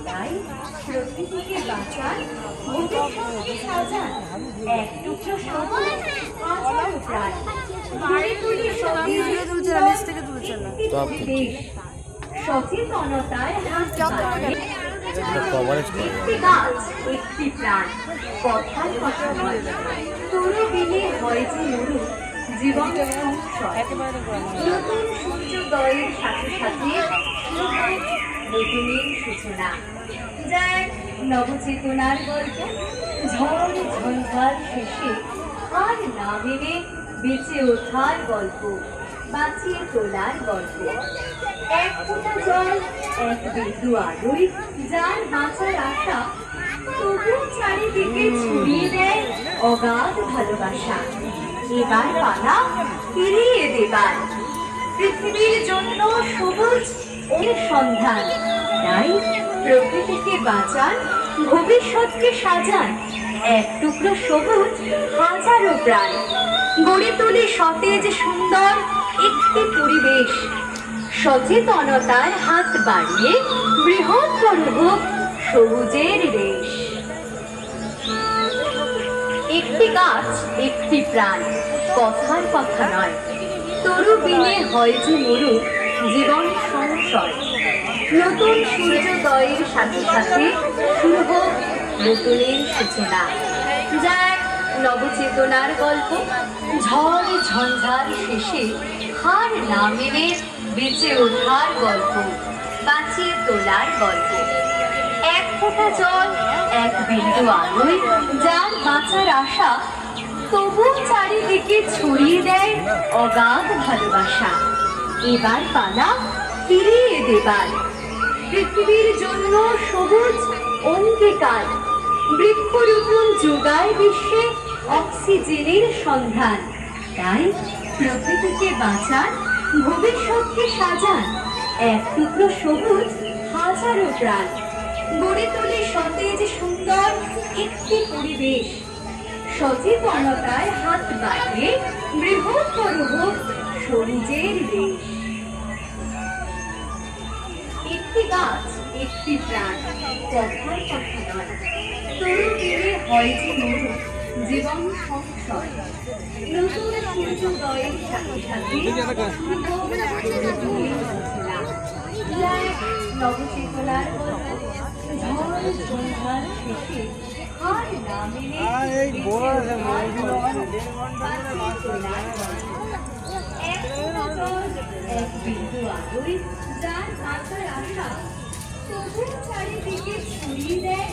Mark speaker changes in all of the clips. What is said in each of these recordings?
Speaker 1: তাই প্রকৃতিকে বাঁচান, ভবিষ্যৎকে সাজান, এক টুকরো সবুজ হাজারো প্রাণ, গড়ে তুলি সচেতনতার হাত বাড়িয়ে একটি গাছ একটি প্রাণ, কথার কথা নয়, তরু বিলে হয় যে মরু জীবন সংশয়, নতুন সূর্যোদয়ের সাথে সাথে নতুনের সূচনা, যার নবচেতনার গল্প, ঝড় ঝঞ্ঝার শেষে আর না ভেবে বেঁচে ওঠার গল্প, বাঁচিয়ে তোলার গল্প। এক ফোঁটা জল, এক বিন্দু আলোয় যার বাঁচার আশা, তবু চারিদিকে ছড়িয়ে দেয় অগাধ ভালোবাসা। এবার পালা ফিরিয়ে দেবার, পৃথিবীর জন্য সবুজ এর সন্ধান, তাই প্রকৃতিকে বাঁচান, ভবিষ্যৎকে সাজান, এক টুকরো সবুজ হাজারো প্রাণ, গড়ে তুলি সতেজ সুন্দর একটি পরিবেশ, সচেতনতার হাত বাড়িয়ে বৃহত্তর হোক সবুজের দেশ। একটি গাছ একটি প্রাণ, কথার কথা নয়, তরু বিনে হয় যে মরু জীবন সংশয়, নতুন সূর্যোদয়ের সাথে সাথে শুরু হোক নতুনের সূচনা, যার নবচেতনার গল্প, ঝড় ঝঞ্ঝার শেষে হার না মেনে বেঁচে ওঠার গল্প, বাঁচিয়ে তোলার গল্প। এক ফোঁটা জল, এক বিন্দু আলোয় যার বাঁচার আশা, তবু চারিদিকে ছড়িয়ে দেয় অগাধ ভালোবাসা। এবার পালা ফিরিয়ে দেবার, পৃথিবীর জন্য সবুজ অঙ্গীকার, বৃক্ষরোপণ যোগায় বিশ্বে অক্সিজেনের সন্ধান, তাই প্রকৃতিকে বাঁচান, ভবিষ্যৎকে সাজান, এক টুকরো সবুজ হাজারো প্রাণ, গড়ে তোলে সতেজ সুন্দর একটি পরিবেশ, সচেতনতার হাত বাড়িয়ে বৃহত্তর হোক সবুজের দেশ। একটি গাছ একটি প্রাণ, কথার কথা নয়, তরু বিলে হয় যে মরু জীবন সংশয়, নতুন সূর্যোদয়ের সাথে সাথে নবচেতনার ঝড় ঝঞ্ঝার শেষে হার না মেনে এক বিন্দু আলোয় যার বাঁচার আশা, তবু চারিদিকে ছড়িয়ে দেয়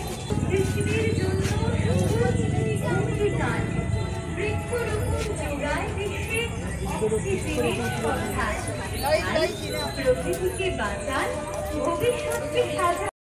Speaker 1: পৃথিবীর জন্য সবুজ অঙ্গীকার, বৃক্ষরোপণ যোগায় বিশ্বে অক্সিজেনের সন্ধান, প্রকৃতিকে বাঁচান, ভবিষ্যৎকে সাজান।